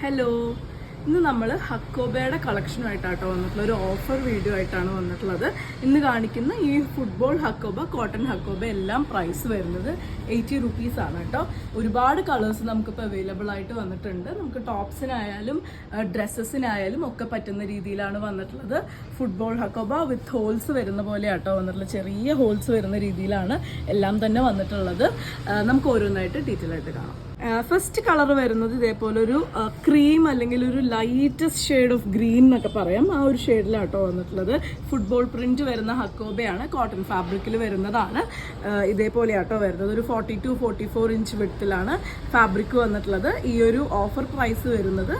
Hello, ഇന്ന് നമ്മൾ ഹക്കോബയുടെ കളക്ഷനുമായിട്ടാട്ടോ വന്നിട്ടുള്ള ഒരു ഓഫർ വീഡിയോ ആയിട്ടാണ് വന്നിട്ടുള്ളത്. ഇന്ന് കാണിക്കുന്ന ഈ ഫുട്ബോൾ ഹക്കോബ, കോട്ടൺ ഹക്കോബ എല്ലാം പ്രൈസ് വരുന്നത് 80 റുപ്പീസ് ആണ് കേട്ടോ. ഒരുപാട് കളേഴ്സ് നമുക്കിപ്പോൾ അവൈലബിൾ ആയിട്ട് വന്നിട്ടുണ്ട്. നമുക്ക് ടോപ്സിനായാലും ഡ്രസ്സസിനായാലും ഒക്കെ പറ്റുന്ന രീതിയിലാണ് വന്നിട്ടുള്ളത്. ഫുട്ബോൾ ഹക്കോബ വിത്ത് ഹോൾസ് വരുന്ന പോലെ ആട്ടോ വന്നിട്ടുള്ളത്. ചെറിയ ഹോൾസ് വരുന്ന രീതിയിലാണ് എല്ലാം തന്നെ വന്നിട്ടുള്ളത്. നമുക്ക് ഓരോന്നായിട്ട് ഡീറ്റെയിൽ ആയിട്ട് കാണാം. ഫസ്റ്റ് കളർ വരുന്നത് ഇതേപോലെ ഒരു ക്രീം അല്ലെങ്കിൽ ഒരു ലൈറ്റസ്റ്റ് ഷെയ്ഡ് ഓഫ് ഗ്രീൻ എന്നൊക്കെ പറയാം. ആ ഒരു ഷെയ്ഡിലാട്ടോ വന്നിട്ടുള്ളത്. ഫുട്ബോൾ പ്രിന്റ് വരുന്ന ഹക്കോബയാണ്. കോട്ടൺ ഫാബ്രിക്കിൽ വരുന്നതാണ്. ഇതേപോലെ ആട്ടോ വരുന്നത്. ഒരു 42-44 ഇഞ്ച് വിഡ്ത്തിലാണ് ഫാബ്രിക് വന്നിട്ടുള്ളത്. ഈ ഒരു ഓഫർ പ്രൈസ് വരുന്നത്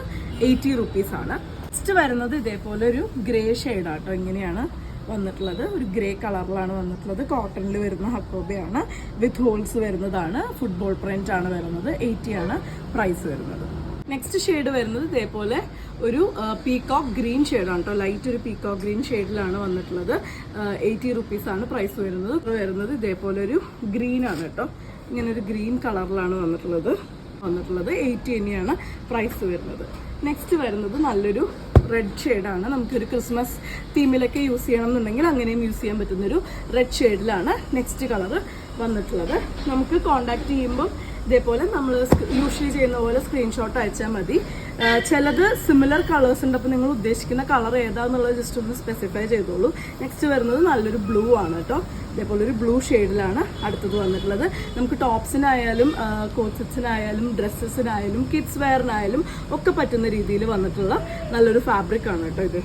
80 റുപ്പീസ് ആണ്. നെക്സ്റ്റ് വരുന്നത് ഇതേപോലെ ഒരു ഗ്രേ ഷെയ്ഡാട്ടോ. ഇങ്ങനെയാണ് വന്നിട്ടുള്ളത്. ഒരു ഗ്രേ കളറിലാണ് വന്നിട്ടുള്ളത്. കോട്ടണിൽ വരുന്ന ഹക്കോബയാണ്. വിത്ത് ഹോൾസ് വരുന്നതാണ്. ഫുട്ബോൾ പ്രിന്റ് ആണ് വരുന്നത്. 80 ആണ് പ്രൈസ് വരുന്നത്. നെക്സ്റ്റ് ഷെയ്ഡ് വരുന്നത് ഇതേപോലെ ഒരു പീകോക്ക് ഗ്രീൻ ഷെയ്ഡാണ് കേട്ടോ. ലൈറ്റ് ഒരു പീകോക്ക് ഗ്രീൻ ഷെയ്ഡിലാണ് വന്നിട്ടുള്ളത്. 80 റുപ്പീസ് ആണ് പ്രൈസ് വരുന്നത്. ഇതേപോലെ ഒരു ഗ്രീൻ ആണ് കേട്ടോ. ഇങ്ങനെ ഒരു ഗ്രീൻ കളറിലാണ് വന്നിട്ടുള്ളത്. 80 തന്നെയാണ് പ്രൈസ് വരുന്നത്. നെക്സ്റ്റ് വരുന്നത് നല്ലൊരു റെഡ് ഷെയ്ഡാണ്. നമുക്കൊരു ക്രിസ്മസ് തീമിലൊക്കെ യൂസ് ചെയ്യണം എന്നുണ്ടെങ്കിൽ അങ്ങനെയും യൂസ് ചെയ്യാൻ പറ്റുന്നൊരു റെഡ് ഷെയ്ഡിലാണ് നെക്സ്റ്റ് കളർ വന്നിട്ടുള്ളത്. നമുക്ക് കോണ്ടാക്ട് ചെയ്യുമ്പോൾ ഇതേപോലെ നമ്മൾ യൂഷ്വലി ചെയ്യുന്ന പോലെ സ്ക്രീൻഷോട്ട് അയച്ചാൽ മതി. ചിലത് സിമിലർ കളേഴ്സ് ഉണ്ട്. അപ്പോൾ നിങ്ങൾ ഉദ്ദേശിക്കുന്ന കളർ ഏതാന്നുള്ളത് ജസ്റ്റ് ഒന്ന് സ്പെസിഫൈ ചെയ്തോളൂ. നെക്സ്റ്റ് വരുന്നത് നല്ലൊരു ബ്ലൂ ആണ് കേട്ടോ. ഇതേപോലെ ഒരു ബ്ലൂ ഷെയ്ഡിലാണ് അടുത്തത് വന്നിട്ടുള്ളത്. നമുക്ക് ടോപ്സിനായാലും കോട്ട്സെറ്റ്സിനായാലും ഡ്രസ്സസിനായാലും കിഡ്സ് വെയറിനായാലും ഒക്കെ പറ്റുന്ന രീതിയിൽ വന്നിട്ടുള്ള നല്ലൊരു ഫാബ്രിക് ആണ് കേട്ടോ ഇത്.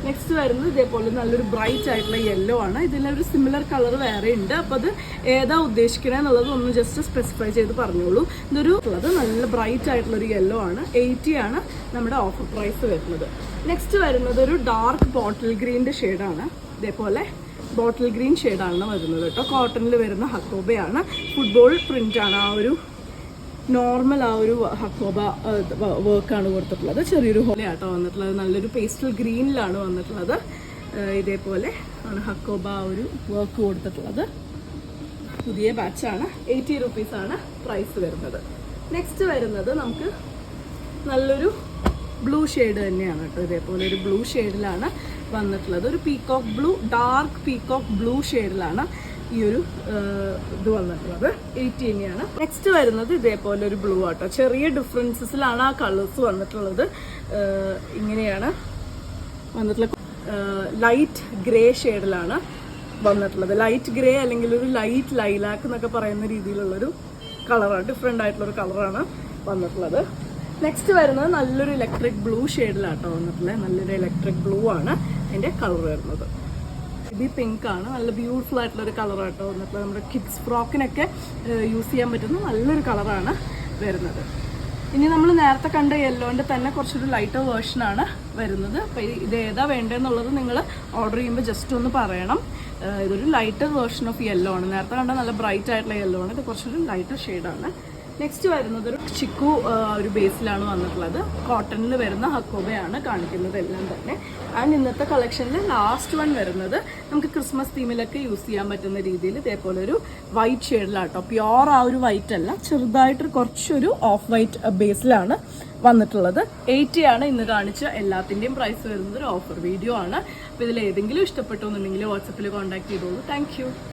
നെക്സ്റ്റ് വരുന്നത് ഇതേപോലെ നല്ലൊരു ബ്രൈറ്റ് ആയിട്ടുള്ള യെല്ലോ ആണ്. ഇതിലൊരു സിമിലർ കളർ വേറെ ഉണ്ട്. അപ്പോൾ അത് ഏതാ ഉദ്ദേശിക്കണേ എന്നുള്ളത് ഒന്ന് ജസ്റ്റ് സ്പെസിഫൈ ചെയ്ത് പറഞ്ഞോളൂ. ഇതൊരു നല്ല ബ്രൈറ്റ് ആയിട്ടുള്ളൊരു യെല്ലോ ആണ്. 80 ആണ് നമ്മുടെ ഓഫർ പ്രൈസ് വരുന്നത്. നെക്സ്റ്റ് വരുന്നത് ഒരു ഡാർക്ക് ബോട്ടിൽ ഗ്രീൻ്റെ ഷെയ്ഡാണ്. ഇതേപോലെ ബോട്ടിൽ ഗ്രീൻ ഷെയ്ഡാണ് വരുന്നത് കേട്ടോ. കോട്ടണിൽ വരുന്ന ഹക്കോബയാണ്. ഫുട്ബോൾ പ്രിൻ്റാണ്. ആ ഒരു നോർമൽ ആ ഒരു ഹക്കോബ വർക്കാണ് കൊടുത്തിട്ടുള്ളത്. ചെറിയൊരു ഹോലയാട്ടോ വന്നിട്ടുള്ളത്. നല്ലൊരു പേസ്റ്റൽ ഗ്രീനിലാണ് വന്നിട്ടുള്ളത്. ഇതേപോലെ ആണ് ഹക്കോബ ആ ഒരു വർക്ക് കൊടുത്തിട്ടുള്ളത്. പുതിയ ബാച്ചാണ്. 80 റുപ്പീസാണ് പ്രൈസ് വരുന്നത്. നെക്സ്റ്റ് വരുന്നത് നമുക്ക് നല്ലൊരു ബ്ലൂ ഷെയ്ഡ് തന്നെയാണ് കേട്ടോ. ഇതേപോലെ ഒരു ബ്ലൂ ഷെയ്ഡിലാണ് വന്നിട്ടുള്ളത്. ഒരു peacock blue, dark peacock blue ഷെയ്ഡിലാണ് ഈ ഒരു ഇത് വന്നിട്ടുള്ളത്. 80 തന്നെയാണ്. നെക്സ്റ്റ് വരുന്നത് ഇതേപോലെ ഒരു ബ്ലൂ ആട്ടോ. ചെറിയ ഡിഫറൻസസിലാണ് ആ കളേഴ്സ് വന്നിട്ടുള്ളത്. ഇങ്ങനെയാണ് വന്നിട്ടുള്ളത്. ലൈറ്റ് ഗ്രേ ഷെയ്ഡിലാണ് വന്നിട്ടുള്ളത്. ലൈറ്റ് ഗ്രേ അല്ലെങ്കിൽ ഒരു ലൈറ്റ് ലൈലാക്ക് എന്നൊക്കെ പറയുന്ന രീതിയിലുള്ളൊരു കളറാണ്. ഡിഫറെൻ്റ് ആയിട്ടുള്ളൊരു കളറാണ് വന്നിട്ടുള്ളത്. നെക്സ്റ്റ് വരുന്നത് നല്ലൊരു ഇലക്ട്രിക് ബ്ലൂ ഷെയ്ഡിലാട്ടോ വന്നിട്ടുള്ളത്. നല്ലൊരു ഇലക്ട്രിക് ബ്ലൂ ആണ് അതിൻ്റെ കളർ വരുന്നത്. ഇത് പിങ്ക് ആണ്. നല്ല ബ്യൂട്ടിഫുൾ ആയിട്ടുള്ളൊരു കളറാട്ടോ വന്നിട്ടുള്ളത്. നമ്മുടെ കിഡ്സ് ഫ്രോക്കിനൊക്കെ യൂസ് ചെയ്യാൻ പറ്റുന്ന നല്ലൊരു കളറാണ് വരുന്നത്. ഇനി നമ്മൾ നേരത്തെ കണ്ട യെല്ലോൻ്റെ തന്നെ കുറച്ചൊരു ലൈറ്റർ വേർഷനാണ് വരുന്നത്. അപ്പോൾ ഇത് ഏതാ വേണ്ടതെന്നുള്ളത് നിങ്ങൾ ഓർഡർ ചെയ്യുമ്പോൾ ജസ്റ്റ് ഒന്ന് പറയണം. ഇതൊരു ലൈറ്റർ വേർഷൻ ഓഫ് യെല്ലോ ആണ്. നേരത്തെ കണ്ട നല്ല ബ്രൈറ്റ് ആയിട്ടുള്ള യെല്ലോ ആണ്. ഇത് കുറച്ചൊരു ലൈറ്റർ ഷെയ്ഡാണ്. നെക്സ്റ്റ് വരുന്നത് ഒരു ചിക്കു ഒരു ബേസിലാണ് വന്നിട്ടുള്ളത്. കോട്ടണിൽ വരുന്ന ഹക്കോബയാണ് കാണിക്കുന്നത് എല്ലാം തന്നെ. ആൻഡ് ഇന്നത്തെ കളക്ഷനിൽ ലാസ്റ്റ് വൺ വരുന്നത് നമുക്ക് ക്രിസ്മസ് തീമിലൊക്കെ യൂസ് ചെയ്യാൻ പറ്റുന്ന രീതിയിൽ ഇതേപോലെ ഒരു വൈറ്റ് ഷെയ്ഡിലാട്ടോ. പ്യോർ ആ ഒരു വൈറ്റ് അല്ല, ചെറുതായിട്ട് കുറച്ചൊരു ഓഫ് വൈറ്റ് ബേസിലാണ് വന്നിട്ടുള്ളത്. 80 ആണ് ഇന്ന് കാണിച്ച എല്ലാത്തിൻ്റെയും പ്രൈസ് വരുന്നത്. ഒരു ഓഫർ വീഡിയോ ആണ്. അപ്പോൾ ഇതിൽ ഏതെങ്കിലും ഇഷ്ടപ്പെട്ടു എന്നുണ്ടെങ്കിൽ വാട്സപ്പിൽ കോൺടാക്ട് ചെയ്തോളൂ. താങ്ക്